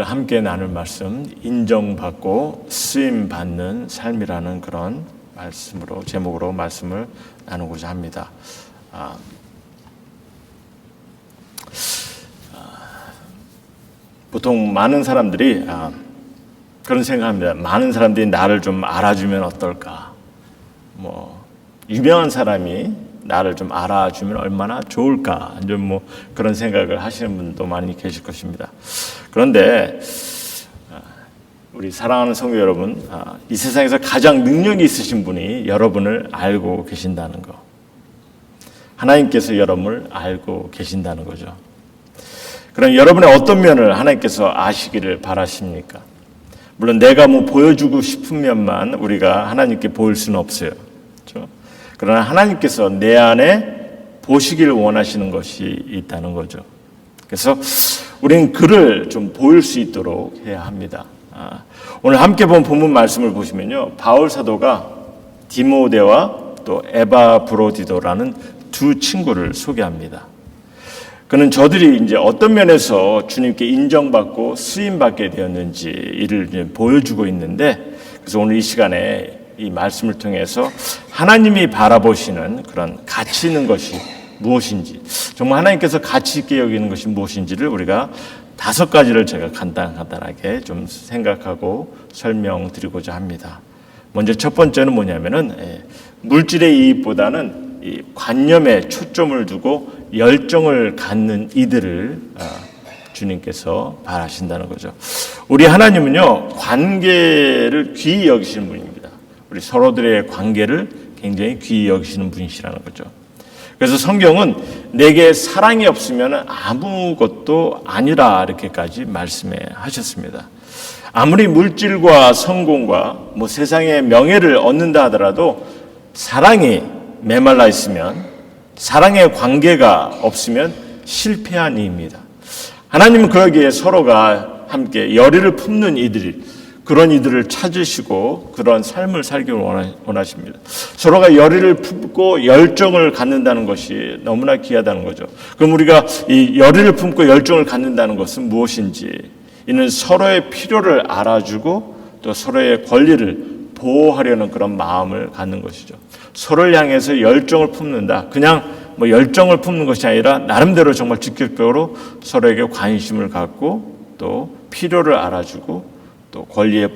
함께 나눌 말씀, 인정받고 쓰임받는 삶이라는 그런 말씀으로, 제목으로 말씀을 나누고자 합니다. 보통 많은 사람들이 그런 생각합니다. 많은 사람들이 나를 좀 알아주면 어떨까? 유명한 사람이 나를 좀 알아주면 얼마나 좋을까? 좀 그런 생각을 하시는 분도 많이 계실 것입니다. 그런데 우리 사랑하는 성도 여러분, 이 세상에서 가장 능력이 있으신 분이 여러분을 알고 계신다는 거. 하나님께서 여러분을 알고 계신다는 거죠. 그럼 여러분의 어떤 면을 하나님께서 아시기를 바라십니까? 물론 내가 보여주고 싶은 면만 우리가 하나님께 보일 수는 없어요. 그렇죠? 그러나 하나님께서 내 안에 보시기를 원하시는 것이 있다는 거죠. 그래서 우리는 그를 좀 보일 수 있도록 해야 합니다. 오늘 함께 본 본문 말씀을 보시면요, 바울 사도가 디모데와 또 에바브로디도라는 두 친구를 소개합니다. 그는 저들이 이제 어떤 면에서 주님께 인정받고 쓰임받게 되었는지 이를 보여주고 있는데, 그래서 오늘 이 시간에 이 말씀을 통해서 하나님이 바라보시는 그런 가치 있는 것이 무엇인지, 정말 하나님께서 가치 있게 여기는 것이 무엇인지를 우리가 5가지를 제가 간단하게 좀 생각하고 설명드리고자 합니다. 먼저 첫 번째는 뭐냐면은 물질의 이익보다는 이 관념에 초점을 두고 열정을 갖는 이들을 주님께서 바라신다는 거죠. 우리 하나님은요, 관계를 귀히 여기시는 분입니다. 우리 서로들의 관계를 굉장히 귀히 여기시는 분이시라는 거죠. 그래서 성경은 내게 사랑이 없으면 아무것도 아니라 이렇게까지 말씀해 하셨습니다. 아무리 물질과 성공과 세상의 명예를 얻는다 하더라도 사랑이 메말라 있으면, 사랑의 관계가 없으면 실패한 이입니다. 하나님은 그러기에 서로가 함께 열의를 품는 이들이, 그런 이들을 찾으시고 그런 삶을 살기를 원하십니다. 서로가 열의를 품고 열정을 갖는다는 것이 너무나 귀하다는 거죠. 그럼 우리가 이 열의를 품고 열정을 갖는다는 것은 무엇인지, 이는 서로의 필요를 알아주고 또 서로의 권리를 보호하려는 그런 마음을 갖는 것이죠. 서로를 향해서 열정을 품는다. 그냥 열정을 품는 것이 아니라 나름대로 정말 직접적으로 서로에게 관심을 갖고 또 필요를 알아주고 또 권리를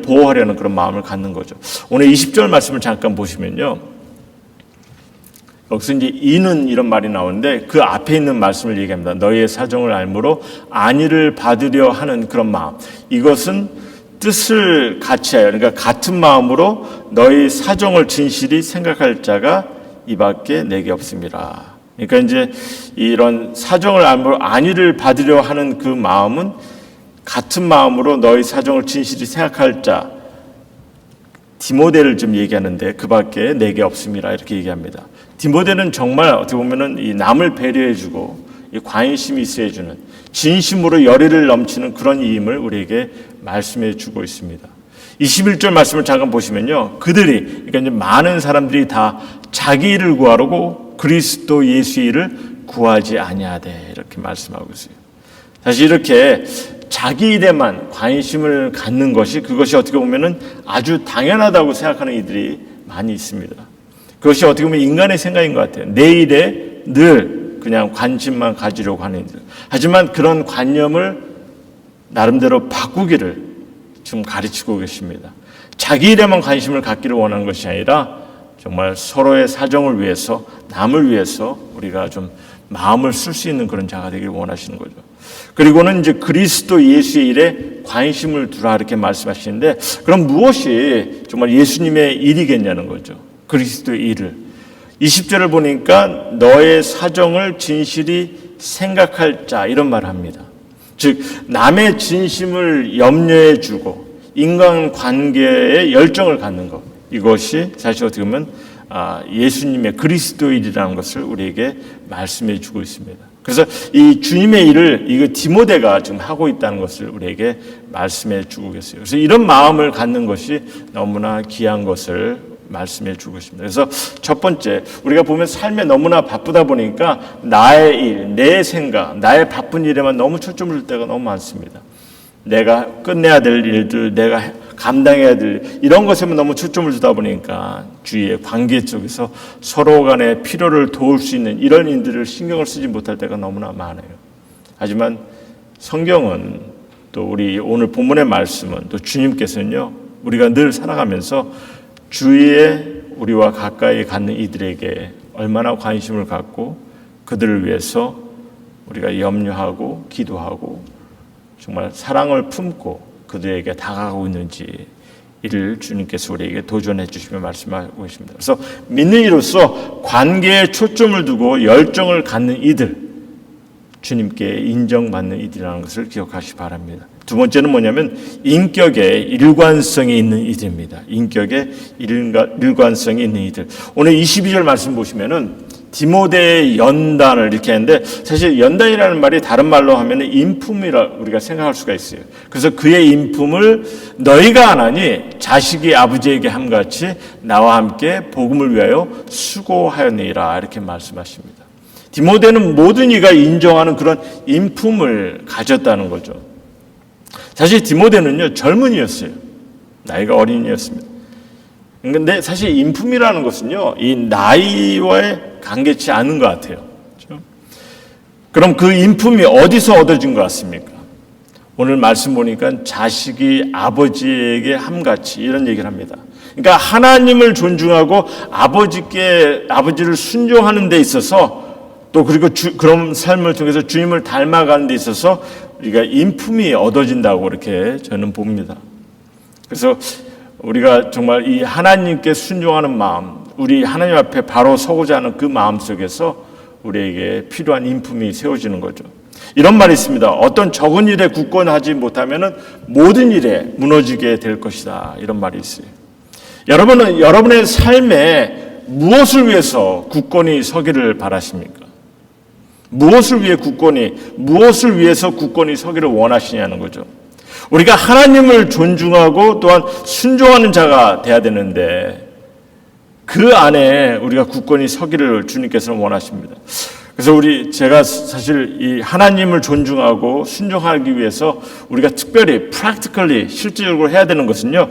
보호하려는 그런 마음을 갖는 거죠. 오늘 20절 말씀을 잠깐 보시면요, 여기서 이제 이는 이런 말이 나오는데 그 앞에 있는 말씀을 얘기합니다. 너희의 사정을 알므로 안위를 받으려 하는 그런 마음. 이것은 뜻을 같이하여, 그러니까 같은 마음으로 너희 사정을 진실이 생각할 자가 이밖에 내게 없습니다. 그러니까 이제 이런 사정을 알므로 안위를 받으려 하는 그 마음은 같은 마음으로 너희 사정을 진실이 생각할 자, 디모데를 좀 얘기하는데 그밖에 내게 없습니다. 이렇게 얘기합니다. 디모데는 정말 어떻게 보면은 이 남을 배려해주고 이 관심이 있어해주는, 진심으로 열의를 넘치는 그런 이임을 우리에게 말씀해주고 있습니다. 21절 말씀을 잠깐 보시면요, 그들이, 그러니까 이제 많은 사람들이 다 자기 일을 구하려고 그리스도 예수의 일을 구하지 아니하되 이렇게 말씀하고 있어요. 사실 이렇게 자기 일에만 관심을 갖는 것이, 그것이 어떻게 보면은 아주 당연하다고 생각하는 이들이 많이 있습니다. 그것이 어떻게 보면 인간의 생각인 것 같아요. 내 일에 늘 그냥 관심만 가지려고 하는 이들. 하지만 그런 관념을 나름대로 바꾸기를 좀 가르치고 계십니다. 자기 일에만 관심을 갖기를 원하는 것이 아니라 정말 서로의 사정을 위해서, 남을 위해서 우리가 좀 마음을 쓸 수 있는 그런 자가 되길 원하시는 거죠. 그리고는 이제 그리스도 예수의 일에 관심을 두라 이렇게 말씀하시는데, 그럼 무엇이 정말 예수님의 일이겠냐는 거죠. 그리스도의 일을. 20절을 보니까 너의 사정을 진실이 생각할 자, 이런 말을 합니다. 즉 남의 진심을 염려해 주고 인간관계에 열정을 갖는 것, 이것이 사실 어떻게 보면 예수님의 그리스도일이라는 것을 우리에게 말씀해 주고 있습니다. 그래서 이 주님의 일을 이거 디모데가 지금 하고 있다는 것을 우리에게 말씀해 주고 계세요. 그래서 이런 마음을 갖는 것이 너무나 귀한 것을 말씀해 주고 있습니다. 그래서 첫 번째, 우리가 보면 삶에 너무나 바쁘다 보니까 나의 일, 내 생각, 나의 바쁜 일에만 너무 초점을 둘 때가 너무 많습니다. 내가 끝내야 될 일들, 내가 감당해야 될 이런 것에만 너무 초점을 두다 보니까 주위의 관계 속에서 서로 간의 필요를 도울 수 있는 이런 일들을 신경을 쓰지 못할 때가 너무나 많아요. 하지만 성경은 또 우리 오늘 본문의 말씀은 또 주님께서는요, 우리가 늘 살아가면서 주위에 우리와 가까이 갖는 이들에게 얼마나 관심을 갖고 그들을 위해서 우리가 염려하고 기도하고 정말 사랑을 품고 그들에게 다가가고 있는지 이를 주님께서 우리에게 도전해 주시며 말씀하고 계십니다. 그래서 믿는 이로서 관계에 초점을 두고 열정을 갖는 이들, 주님께 인정받는 이들이라는 것을 기억하시기 바랍니다. 두 번째는 뭐냐면 인격의 일관성이 있는 이들입니다. 인격의 일관성이 있는 이들. 오늘 22절 말씀 보시면은 디모데의 연단을 이렇게 하는데, 사실 연단이라는 말이 다른 말로 하면은 인품이라 우리가 생각할 수가 있어요. 그래서 그의 인품을 너희가 안 하니 자식이 아버지에게 함같이 나와 함께 복음을 위하여 수고하였느니라, 이렇게 말씀하십니다. 디모데는 모든 이가 인정하는 그런 인품을 가졌다는 거죠. 사실 디모데는요, 젊은이였어요. 나이가 어린이였습니다. 근데 사실 인품이라는 것은요, 이 나이와의 관계치 않은 것 같아요. 그렇죠? 그럼 그 인품이 어디서 얻어진 것 같습니까? 오늘 말씀 보니까 자식이 아버지에게 함같이 이런 얘기를 합니다. 그러니까 하나님을 존중하고 아버지를 순종하는 데 있어서 또 그리고 그런 삶을 통해서 주님을 닮아가는 데 있어서 우리가 인품이 얻어진다고 이렇게 저는 봅니다. 그래서 우리가 정말 이 하나님께 순종하는 마음, 우리 하나님 앞에 바로 서고자 하는 그 마음 속에서 우리에게 필요한 인품이 세워지는 거죠. 이런 말이 있습니다. 어떤 적은 일에 굳건하지 못하면 모든 일에 무너지게 될 것이다. 이런 말이 있어요. 여러분은 여러분의 삶에 무엇을 위해서 굳건히 서기를 바라십니까? 무엇을 위해서 굳건히 서기를 원하시냐는 거죠. 우리가 하나님을 존중하고 또한 순종하는 자가 돼야 되는데 그 안에 우리가 굳건히 서기를 주님께서는 원하십니다. 그래서 제가 사실 이 하나님을 존중하고 순종하기 위해서 우리가 특별히 practically 실질적으로 해야 되는 것은요,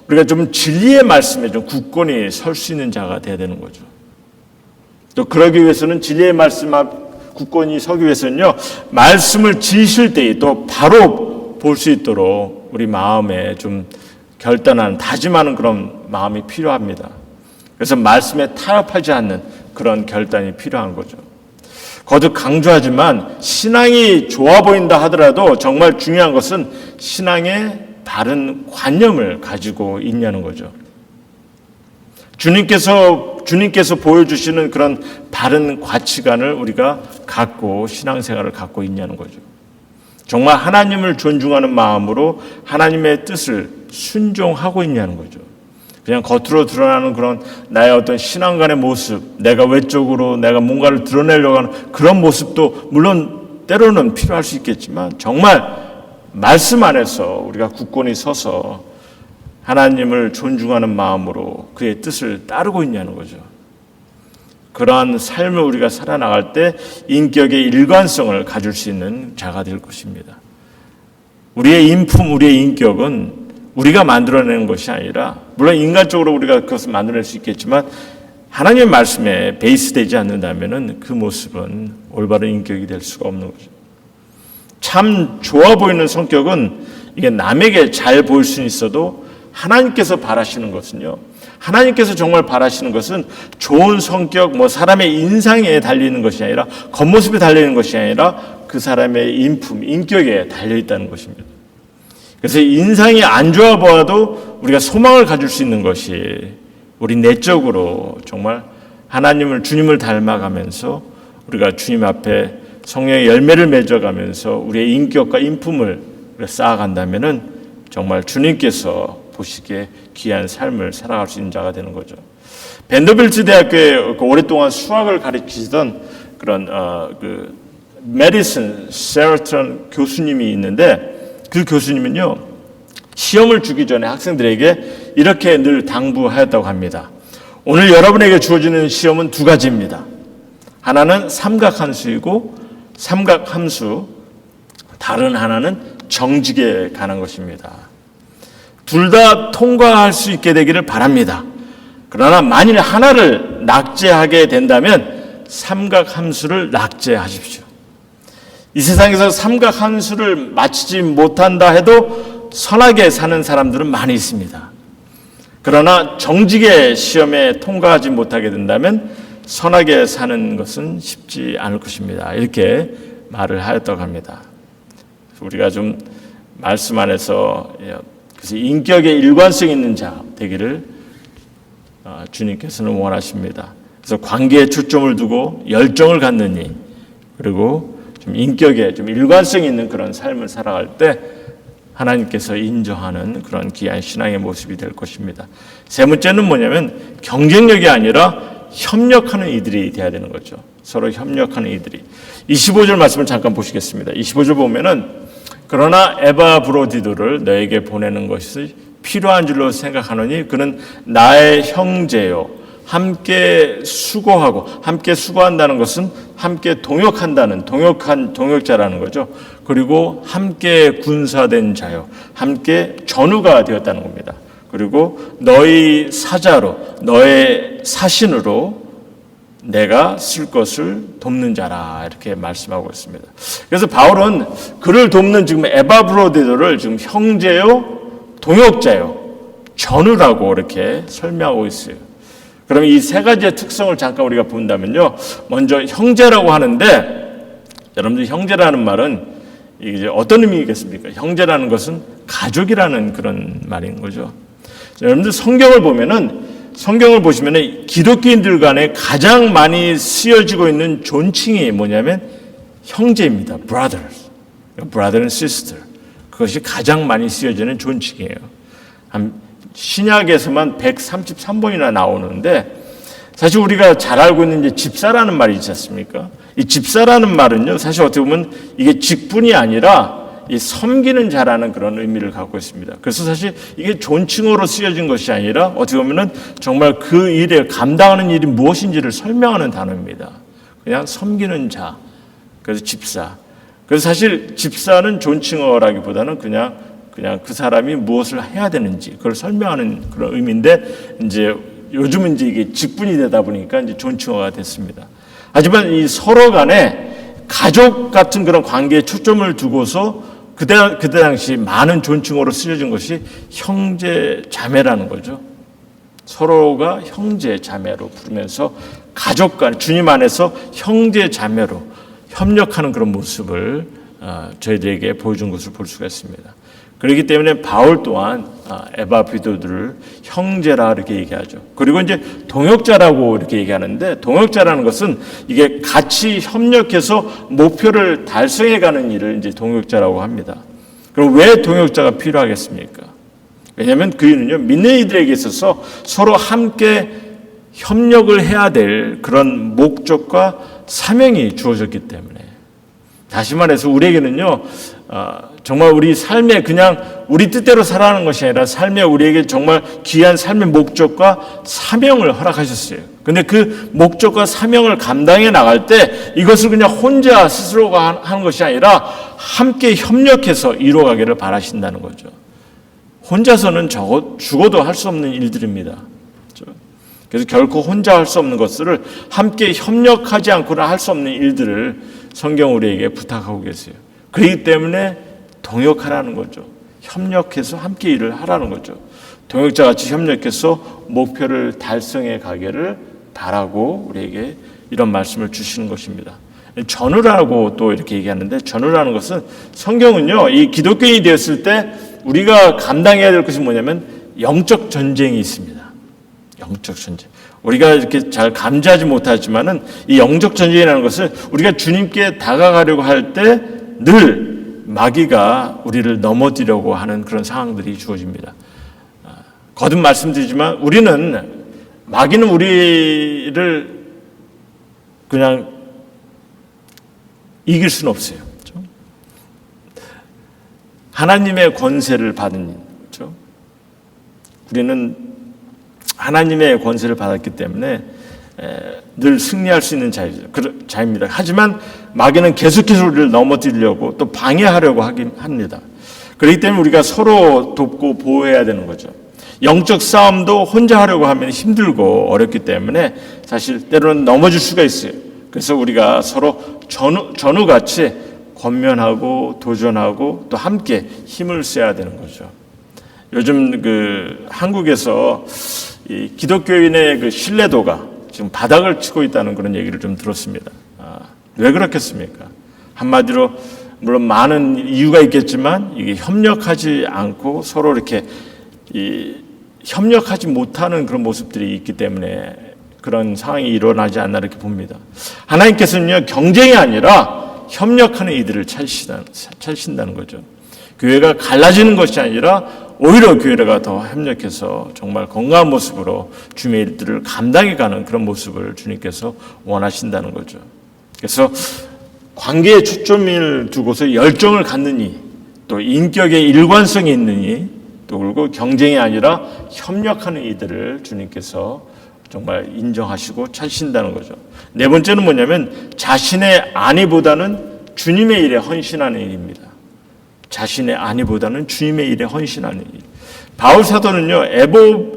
우리가 좀 진리의 말씀에 좀 굳건히 설 수 있는 자가 돼야 되는 거죠. 또 그러기 위해서는 진리의 말씀 앞 굳건히 서기 위해서는요, 말씀을 지으실 때 또 바로 볼 수 있도록 우리 마음에 좀 결단하는, 다짐하는 그런 마음이 필요합니다. 그래서 말씀에 타협하지 않는 그런 결단이 필요한 거죠. 거듭 강조하지만 신앙이 좋아 보인다 하더라도 정말 중요한 것은 신앙의 바른 관념을 가지고 있냐는 거죠. 주님께서 보여주시는 그런 바른 가치관을 우리가 갖고 신앙생활을 갖고 있냐는 거죠. 정말 하나님을 존중하는 마음으로 하나님의 뜻을 순종하고 있냐는 거죠. 그냥 겉으로 드러나는 그런 나의 어떤 신앙관의 모습, 내가 외적으로 내가 뭔가를 드러내려고 하는 그런 모습도 물론 때로는 필요할 수 있겠지만 정말 말씀 안에서 우리가 굳건히 서서 하나님을 존중하는 마음으로 그의 뜻을 따르고 있냐는 거죠. 그러한 삶을 우리가 살아나갈 때 인격의 일관성을 가질 수 있는 자가 될 것입니다. 우리의 인품, 우리의 인격은 우리가 만들어내는 것이 아니라, 물론 인간적으로 우리가 그것을 만들어낼 수 있겠지만 하나님의 말씀에 베이스되지 않는다면 그 모습은 올바른 인격이 될 수가 없는 거죠. 참 좋아 보이는 성격은 이게 남에게 잘 보일 수는 있어도 하나님께서 바라시는 것은요, 하나님께서 정말 바라시는 것은 좋은 성격, 사람의 인상에 달리는 것이 아니라, 겉모습에 달리는 것이 아니라 그 사람의 인품, 인격에 달려있다는 것입니다. 그래서 인상이 안 좋아 보아도 우리가 소망을 가질 수 있는 것이 우리 내적으로 정말 주님을 닮아가면서 우리가 주님 앞에 성령의 열매를 맺어가면서 우리의 인격과 인품을 쌓아간다면은 정말 주님께서 보시기에 귀한 삶을 살아갈 수 있는 자가 되는 거죠. 벤더빌트 대학교에 오랫동안 수학을 가르치던 그런 메디슨 세러턴 교수님이 있는데, 그 교수님은요, 시험을 주기 전에 학생들에게 이렇게 늘 당부하였다고 합니다. 오늘 여러분에게 주어지는 시험은 두 가지입니다. 하나는 삼각함수이고 삼각함수, 다른 하나는 정직에 관한 것입니다. 둘 다 통과할 수 있게 되기를 바랍니다. 그러나 만일 하나를 낙제하게 된다면 삼각함수를 낙제하십시오. 이 세상에서 삼각함수를 마치지 못한다 해도 선하게 사는 사람들은 많이 있습니다. 그러나 정직의 시험에 통과하지 못하게 된다면 선하게 사는 것은 쉽지 않을 것입니다. 이렇게 말을 하였다고 합니다. 우리가 좀 말씀 안에서 그래서 인격에 일관성 있는 자 되기를 주님께서는 원하십니다. 그래서 관계에 초점을 두고 열정을 갖느니, 그리고 좀 인격에 좀 일관성 있는 그런 삶을 살아갈 때 하나님께서 인정하는 그런 귀한 신앙의 모습이 될 것입니다. 세 번째는 뭐냐면 경쟁력이 아니라 협력하는 이들이 돼야 되는 거죠. 서로 협력하는 이들이. 25절 말씀을 잠깐 보시겠습니다. 25절 보면은 그러나 에바브로디도를 너에게 보내는 것이 필요한 줄로 생각하노니 그는 나의 형제요. 함께 수고하고, 함께 수고한다는 것은 함께 동역한다는, 동역자라는 거죠. 그리고 함께 군사된 자요. 함께 전우가 되었다는 겁니다. 그리고 너희 사자로, 너의 사신으로 내가 쓸 것을 돕는 자라, 이렇게 말씀하고 있습니다. 그래서 바울은 그를 돕는 지금 에바브로디도를 지금 형제요, 동역자요, 전우라고 이렇게 설명하고 있어요. 그럼 이 세 가지의 특성을 잠깐 우리가 본다면요. 먼저 형제라고 하는데, 여러분들 형제라는 말은 이제 어떤 의미겠습니까? 형제라는 것은 가족이라는 그런 말인 거죠. 여러분들 성경을 보시면은 기독교인들 간에 가장 많이 쓰여지고 있는 존칭이 뭐냐면 형제입니다. brothers, brother and sister. 그것이 가장 많이 쓰여지는 존칭이에요. 신약에서만 133번이나 나오는데, 사실 우리가 잘 알고 있는 이제 집사라는 말이 있지 않습니까? 이 집사라는 말은요, 사실 어떻게 보면 이게 직분이 아니라 이 섬기는 자라는 그런 의미를 갖고 있습니다. 그래서 사실 이게 존칭어로 쓰여진 것이 아니라 어떻게 보면은 정말 그 일에 감당하는 일이 무엇인지를 설명하는 단어입니다. 그냥 섬기는 자. 그래서 집사. 그래서 사실 집사는 존칭어라기보다는 그냥 그 사람이 무엇을 해야 되는지 그걸 설명하는 그런 의미인데, 이제 요즘은 이제 이게 직분이 되다 보니까 이제 존칭어가 됐습니다. 하지만 이 서로 간에 가족 같은 그런 관계에 초점을 두고서 그때 당시 많은 존칭어로 쓰여진 것이 형제 자매라는 거죠. 서로가 형제 자매로 부르면서 가족 간, 주님 안에서 형제 자매로 협력하는 그런 모습을 저희들에게 보여준 것을 볼 수가 있습니다. 그렇기 때문에 바울 또한 에바브로디도를 형제라 이렇게 얘기하죠. 그리고 이제 동역자라고 이렇게 얘기하는데, 동역자라는 것은 이게 같이 협력해서 목표를 달성해가는 일을 이제 동역자라고 합니다. 그리고 왜 동역자가 필요하겠습니까? 왜냐하면 그 이유는요, 믿는 이들에게 있어서 서로 함께 협력을 해야 될 그런 목적과 사명이 주어졌기 때문에. 다시 말해서 우리에게는요, 정말 우리 삶에 그냥 우리 뜻대로 살아가는 것이 아니라 삶에 우리에게 정말 귀한 삶의 목적과 사명을 허락하셨어요. 근데 그 목적과 사명을 감당해 나갈 때 이것을 그냥 혼자 스스로가 하는 것이 아니라 함께 협력해서 이루어가기를 바라신다는 거죠. 혼자서는 죽어도 할 수 없는 일들입니다. 그래서 결코 혼자 할 수 없는 것들을 함께 협력하지 않고는 할 수 없는 일들을 성경 우리에게 부탁하고 계세요. 그렇기 때문에 동역하라는 거죠. 협력해서 함께 일을 하라는 거죠. 동역자같이 협력해서 목표를 달성해 가기를 바라고 우리에게 이런 말씀을 주시는 것입니다. 전우라고 또 이렇게 얘기하는데, 전우라는 것은 성경은요, 이 기독교인이 되었을 때 우리가 감당해야 될 것이 뭐냐면 영적 전쟁이 있습니다. 영적 전쟁. 우리가 이렇게 잘 감지하지 못하지만은 이 영적 전쟁이라는 것은 우리가 주님께 다가가려고 할 때 늘 마귀가 우리를 넘어뜨리려고 하는 그런 상황들이 주어집니다. 거듭 말씀드리지만 마귀는 우리를 그냥 이길 수는 없어요. 그렇죠? 하나님의 권세를 받은 거죠. 우리는 하나님의 권세를 받았기 때문에 늘 승리할 수 있는 자입니다. 하지만 마귀는 계속해서 우리를 넘어뜨리려고 또 방해하려고 합니다. 그렇기 때문에 우리가 서로 돕고 보호해야 되는 거죠. 영적 싸움도 혼자 하려고 하면 힘들고 어렵기 때문에 사실 때로는 넘어질 수가 있어요. 그래서 우리가 서로 전우같이 권면하고 도전하고 또 함께 힘을 써야 되는 거죠. 요즘 한국에서 이 기독교인의 신뢰도가 지금 바닥을 치고 있다는 그런 얘기를 좀 들었습니다. 왜 그렇겠습니까? 한마디로 물론 많은 이유가 있겠지만 이게 협력하지 않고 서로 이렇게 협력하지 못하는 그런 모습들이 있기 때문에 그런 상황이 일어나지 않나 이렇게 봅니다. 하나님께서는요, 경쟁이 아니라 협력하는 이들을 찾으신다는 거죠. 교회가 갈라지는 것이 아니라 오히려 교회가 더 협력해서 정말 건강한 모습으로 주님의 일들을 감당해가는 그런 모습을 주님께서 원하신다는 거죠. 그래서 관계에 초점을 두고서 열정을 갖느니 또 인격의 일관성이 있느니 또 그리고 경쟁이 아니라 협력하는 이들을 주님께서 정말 인정하시고 찾으신다는 거죠. 네 번째는 뭐냐면 자신의 안위보다는 주님의 일에 헌신하는 일입니다. 자신의 안위보다는 주님의 일에 헌신하는 일. 바울 사도는요,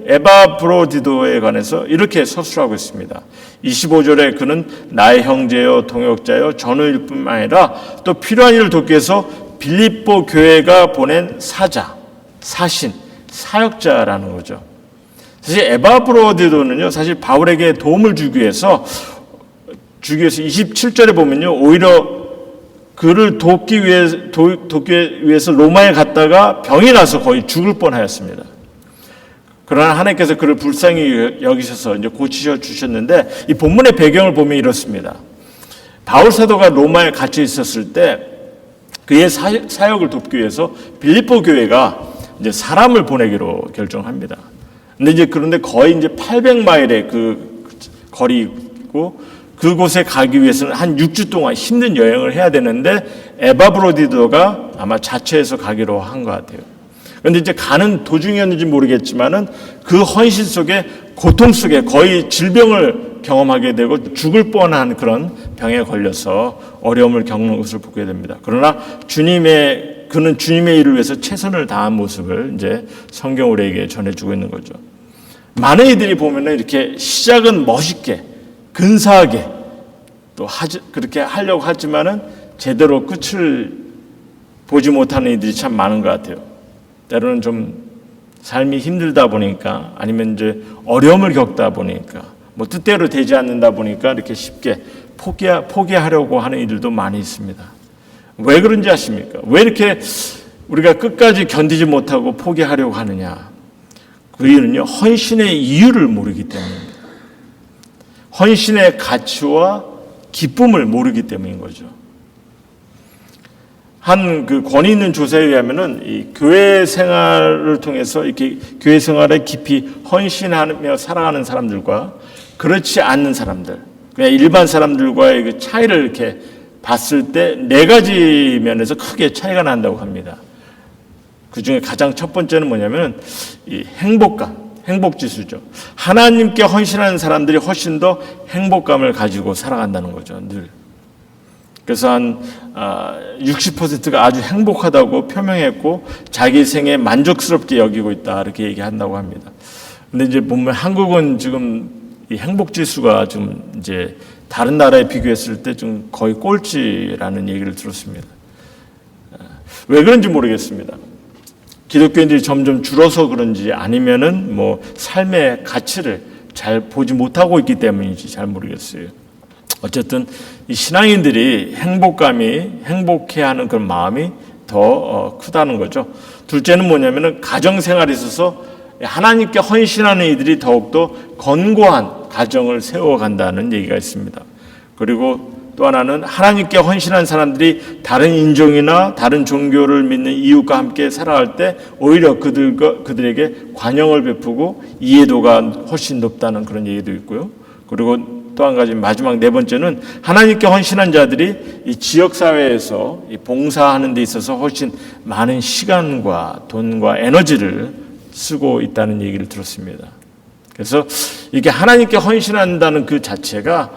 에바브로디도에 관해서 이렇게 서술하고 있습니다. 25절에 그는 나의 형제요 동역자요 전우일 뿐만 아니라 또 필요한 일을 돕기 위해서 빌립보 교회가 보낸 사신, 사역자라는 거죠. 사실 에바브로디도는요, 사실 바울에게 도움을 주기 위해서 27절에 보면요, 오히려 그를 돕기 위해서 로마에 갔다가 병이 나서 거의 죽을 뻔하였습니다. 그러나 하나님께서 그를 불쌍히 여기셔서 이제 고치셔 주셨는데 이 본문의 배경을 보면 이렇습니다. 바울 사도가 로마에 갇혀 있었을 때 그의 사역을 돕기 위해서 빌립보 교회가 이제 사람을 보내기로 결정합니다. 그런데 거의 이제 800마일의 그 거리고 그곳에 가기 위해서는 한 6주 동안 힘든 여행을 해야 되는데 에바브로디도가 아마 자처해서 가기로 한 것 같아요. 그런데 이제 가는 도중이었는지 모르겠지만은 그 헌신 속에 고통 속에 거의 질병을 경험하게 되고 죽을 뻔한 그런 병에 걸려서 어려움을 겪는 것을 보게 됩니다. 그러나 그는 주님의 일을 위해서 최선을 다한 모습을 이제 성경 우리에게 전해주고 있는 거죠. 많은 이들이 보면은 이렇게 시작은 멋있게 근사하게 또 그렇게 하려고 하지만은 제대로 끝을 보지 못하는 이들이 참 많은 것 같아요. 때로는 좀 삶이 힘들다 보니까 아니면 이제 어려움을 겪다 보니까 뭐 뜻대로 되지 않는다 보니까 이렇게 쉽게 포기하려고 하는 이들도 많이 있습니다. 왜 그런지 아십니까? 왜 이렇게 우리가 끝까지 견디지 못하고 포기하려고 하느냐? 그 이유는요, 헌신의 이유를 모르기 때문입니다. 헌신의 가치와 기쁨을 모르기 때문인 거죠. 한 그 권위 있는 조사에 의하면은 이 교회 생활을 통해서 이렇게 교회 생활에 깊이 헌신하며 살아가는 사람들과 그렇지 않는 사람들, 그냥 일반 사람들과의 그 차이를 이렇게 봤을 때 네 가지 면에서 크게 차이가 난다고 합니다. 그 중에 가장 첫 번째는 뭐냐면 이 행복지수죠. 하나님께 헌신하는 사람들이 훨씬 더 행복감을 가지고 살아간다는 거죠, 늘. 그래서 한 60%가 아주 행복하다고 표명했고 자기 생에 만족스럽게 여기고 있다 이렇게 얘기한다고 합니다. 근데 이제 보면 한국은 지금 이 행복지수가 좀 이제 다른 나라에 비교했을 때 좀 거의 꼴찌라는 얘기를 들었습니다. 왜 그런지 모르겠습니다. 기독교인들이 점점 줄어서 그런지 아니면은 뭐 삶의 가치를 잘 보지 못하고 있기 때문인지 잘 모르겠어요. 어쨌든 이 신앙인들이 행복해하는 그런 마음이 더 크다는 거죠. 둘째는 뭐냐면은 가정생활에 있어서 하나님께 헌신하는 이들이 더욱더 건고한 가정을 세워간다는 얘기가 있습니다. 그리고 또 하나는 하나님께 헌신한 사람들이 다른 인종이나 다른 종교를 믿는 이웃과 함께 살아갈 때 오히려 그들에게 관용을 베푸고 이해도가 훨씬 높다는 그런 얘기도 있고요. 그리고 또 한 가지 마지막 네 번째는 하나님께 헌신한 자들이 이 지역 사회에서 봉사하는 데 있어서 훨씬 많은 시간과 돈과 에너지를 쓰고 있다는 얘기를 들었습니다. 그래서 이게 하나님께 헌신한다는 그 자체가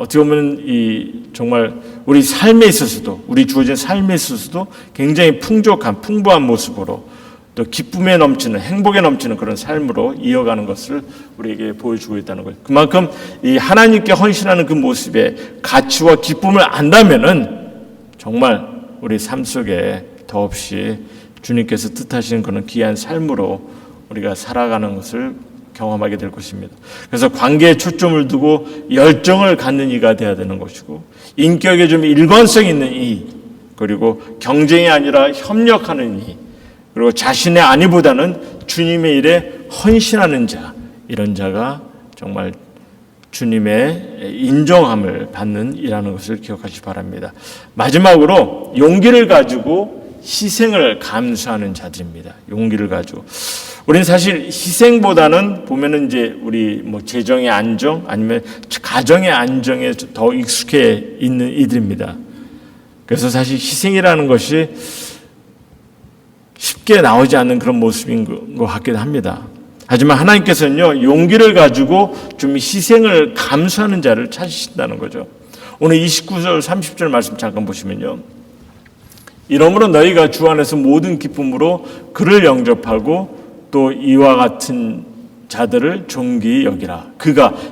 어떻게 보면 정말 우리 삶에 있어서도, 우리 주어진 삶에 있어서도 굉장히 풍부한 모습으로, 또 기쁨에 넘치는, 행복에 넘치는 그런 삶으로 이어가는 것을 우리에게 보여주고 있다는 거예요. 그만큼 이 하나님께 헌신하는 그 모습의 가치와 기쁨을 안다면은 정말 우리 삶 속에 더없이 주님께서 뜻하시는 그런 귀한 삶으로 우리가 살아가는 것을 경험하게 될 것입니다. 그래서 관계에 초점을 두고 열정을 갖는 이가 되어야 되는 것이고, 인격에 좀 일관성 있는 이, 그리고 경쟁이 아니라 협력하는 이, 그리고 자신의 안위보다는 주님의 일에 헌신하는 자, 이런 자가 정말 주님의 인정함을 받는 이라는 것을 기억하시기 바랍니다. 마지막으로 용기를 가지고 희생을 감수하는 자들입니다. 용기를 가지고. 우리는 사실 희생보다는 보면은 이제 우리 재정의 안정 아니면 가정의 안정에 더 익숙해 있는 이들입니다. 그래서 사실 희생이라는 것이 쉽게 나오지 않는 그런 모습인 것 같기도 합니다. 하지만 하나님께서는요, 용기를 가지고 좀 희생을 감수하는 자를 찾으신다는 거죠. 오늘 29절 30절 말씀 잠깐 보시면요, 이러므로 너희가 주 안에서 모든 기쁨으로 그를 영접하고 또 이와 같은 자들을 존귀히 여기라.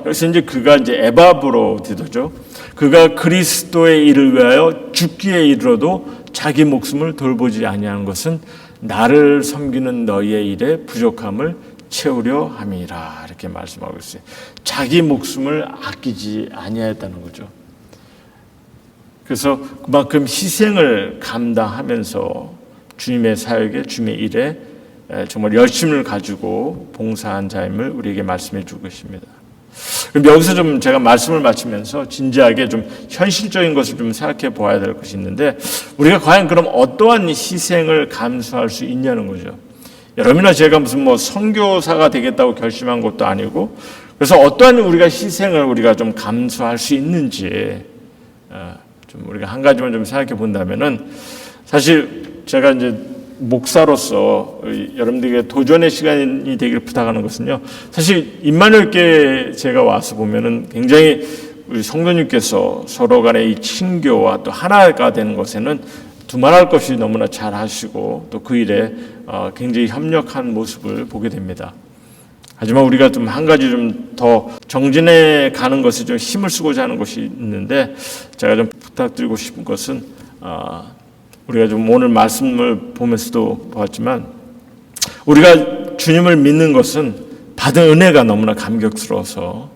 여기서 그가 에바브로디도죠. 그가 그리스도의 일을 위하여 죽기에 이르러도 자기 목숨을 돌보지 아니하는 것은 나를 섬기는 너희의 일에 부족함을 채우려 함이라. 이렇게 말씀하고 있어요. 자기 목숨을 아끼지 아니하였다는 거죠. 그래서 그만큼 희생을 감당하면서 주님의 사역에, 주님의 일에 정말 열심을 가지고 봉사한 자임을 우리에게 말씀해 주고 계십니다. 그럼 여기서 좀 제가 말씀을 마치면서 진지하게 좀 현실적인 것을 좀 생각해 보아야 될 것이 있는데, 우리가 과연 그럼 어떠한 희생을 감수할 수 있냐는 거죠. 여러분이나 제가 무슨 선교사가 되겠다고 결심한 것도 아니고, 그래서 어떠한 우리가 희생을 우리가 좀 감수할 수 있는지 좀 우리가 한 가지만 좀 생각해 본다면은, 사실 제가 목사로서 여러분들에게 도전의 시간이 되기를 부탁하는 것은요, 사실 임마누엘께 제가 와서 보면은 굉장히 우리 성도님께서 서로 간의 이 친교와 또 하나가 되는 것에는 두말할 것이 너무나 잘 하시고, 또 그 일에 굉장히 협력한 모습을 보게 됩니다. 하지만 우리가 좀 한 가지 좀 더 정진해 가는 것에 좀 힘을 쓰고자 하는 것이 있는데, 제가 좀 부탁드리고 싶은 것은, 우리가 좀 오늘 말씀을 보면서도 보았지만, 우리가 주님을 믿는 것은 받은 은혜가 너무나 감격스러워서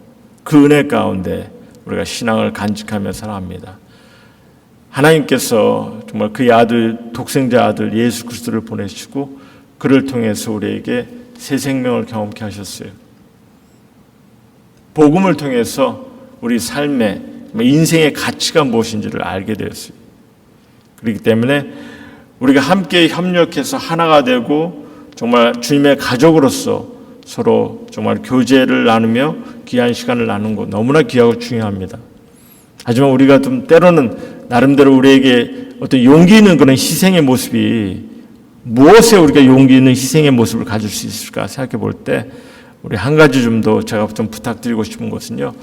그 은혜 가운데 우리가 신앙을 간직하며 살아갑니다. 하나님께서 정말 그의 아들, 독생자 아들 예수 그리스도를 보내시고 그를 통해서 우리에게 새 생명을 경험케 하셨어요. 복음을 통해서 우리 삶의 인생의 가치가 무엇인지를 알게 되었어요. 그렇기 때문에 우리가 함께 협력해서 하나가 되고 정말 주님의 가족으로서 서로 정말 교제를 나누며 귀한 시간을 나누는 것 너무나 귀하고 중요합니다. 하지만 우리가 좀 때로는 나름대로 우리에게 어떤 용기 있는 그런 희생의 모습이, 무엇에 우리가 용기 있는 희생의 모습을 가질 수 있을까 생각해 볼 때, 우리 한 가지 좀 더 제가 좀 부탁드리고 싶은 것은요,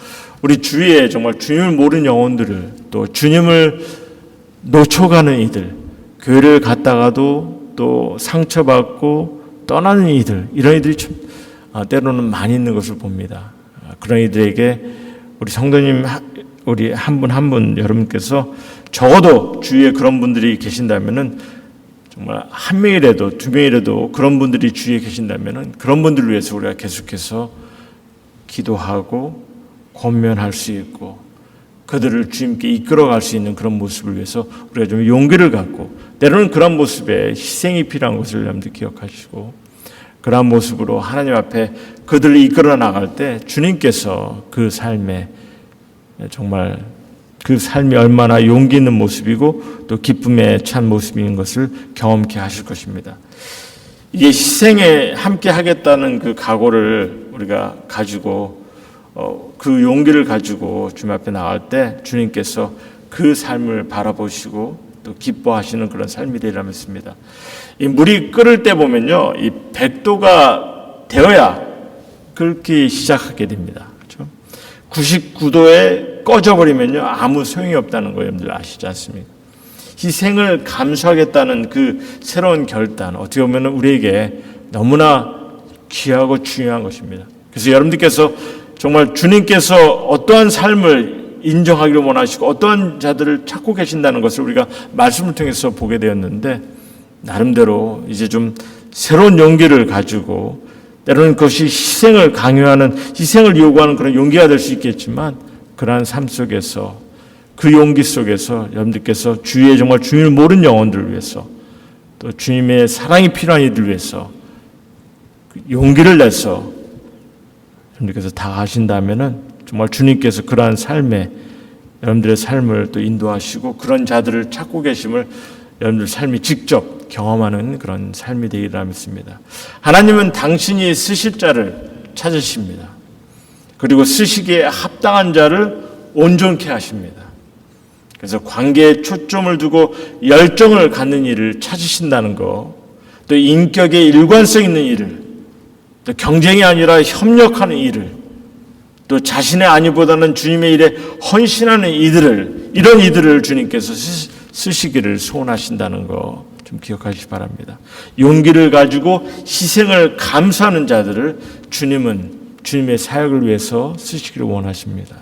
우리 주위에 정말 주님을 모르는 영혼들을, 또 주님을 놓쳐가는 이들, 교회를 갔다가도 또 상처받고 떠나는 이들, 이런 이들이 좀 때로는 많이 있는 것을 봅니다. 그런 이들에게 우리 성도님, 우리 한 분 한 분 여러분께서 적어도 주위에 그런 분들이 계신다면은, 정말 한 명이라도 두 명이라도 그런 분들이 주위에 계신다면은, 그런 분들을 위해서 우리가 계속해서 기도하고 권면할 수 있고 그들을 주님께 이끌어갈 수 있는 그런 모습을 위해서 우리가 좀 용기를 갖고, 때로는 그런 모습에 희생이 필요한 것을 여러분들 기억하시고, 그런 모습으로 하나님 앞에 그들을 이끌어 나갈 때 주님께서 그 삶에 정말 그 삶이 얼마나 용기 있는 모습이고 또 기쁨에 찬 모습인 것을 경험케 하실 것입니다. 이게 희생에 함께 하겠다는 그 각오를 우리가 가지고 그 용기를 가지고 주님 앞에 나갈 때 주님께서 그 삶을 바라보시고 또 기뻐하시는 그런 삶이 되리라 믿습니다. 이 물이 끓을 때 보면요, 이 100도가 되어야 긁기 시작하게 됩니다. 그렇죠? 99도에 꺼져버리면요 아무 소용이 없다는 거 여러분들 아시지 않습니까? 희생을 감수하겠다는 그 새로운 결단, 어떻게 보면 우리에게 너무나 귀하고 중요한 것입니다. 그래서 여러분들께서 정말 주님께서 어떠한 삶을 인정하기를 원하시고 어떠한 자들을 찾고 계신다는 것을 우리가 말씀을 통해서 보게 되었는데, 나름대로 이제 좀 새로운 용기를 가지고, 때로는 그것이 희생을 강요하는, 희생을 요구하는 그런 용기가 될 수 있겠지만, 그러한 삶 속에서, 그 용기 속에서 여러분들께서 주위에 정말 주님을 모르는 영혼들을 위해서, 또 주님의 사랑이 필요한 이들을 위해서 용기를 내서 여러분들께서 다 하신다면은 정말 주님께서 그러한 삶에 여러분들의 삶을 또 인도하시고 그런 자들을 찾고 계심을 여러분들 삶이 직접 경험하는 그런 삶이 되리라 믿습니다. 하나님은 당신이 쓰실 자를 찾으십니다. 그리고 쓰시기에 합당한 자를 온전케 하십니다. 그래서 관계에 초점을 두고 열정을 갖는 일을 찾으신다는 거, 또 인격의 일관성 있는 일을, 또 경쟁이 아니라 협력하는 일을, 또 자신의 안위보다는 주님의 일에 헌신하는 이들을, 이런 이들을 주님께서 쓰시기를 소원하신다는 거 좀 기억하시기 바랍니다. 용기를 가지고 희생을 감수하는 자들을 주님은 주님의 사역을 위해서 쓰시기를 원하십니다.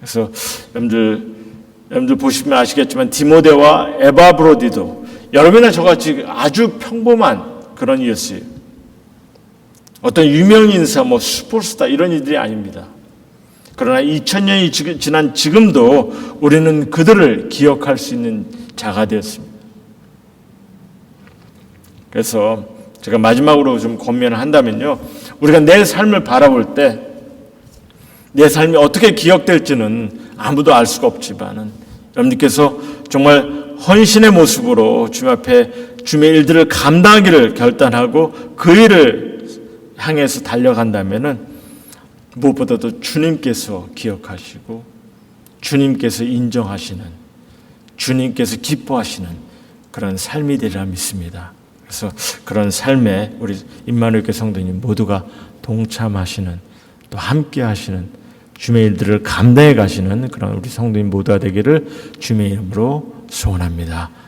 그래서 여러분들 보시면 아시겠지만 디모데와 에바브로디도 여러분이나 저같이 아주 평범한 그런 이였어요. 어떤 유명 인사, 슈퍼스타 이런 이들이 아닙니다. 그러나 2000년이 지난 지금도 우리는 그들을 기억할 수 있는 자가 되었습니다. 그래서 제가 마지막으로 좀 권면을 한다면요, 우리가 내 삶을 바라볼 때 내 삶이 어떻게 기억될지는 아무도 알 수가 없지만은 여러분들께서 정말 헌신의 모습으로 주님 앞에 주님의 일들을 감당하기를 결단하고 그 일을 향해서 달려간다면은 무엇보다도 주님께서 기억하시고 주님께서 인정하시는, 주님께서 기뻐하시는 그런 삶이 되리라 믿습니다. 그래서 그런 삶에 우리 임마누엘교회 성도님 모두가 동참하시는, 또 함께 하시는, 주님의 일들을 감당해 가시는 그런 우리 성도님 모두가 되기를 주님의 이름으로 소원합니다.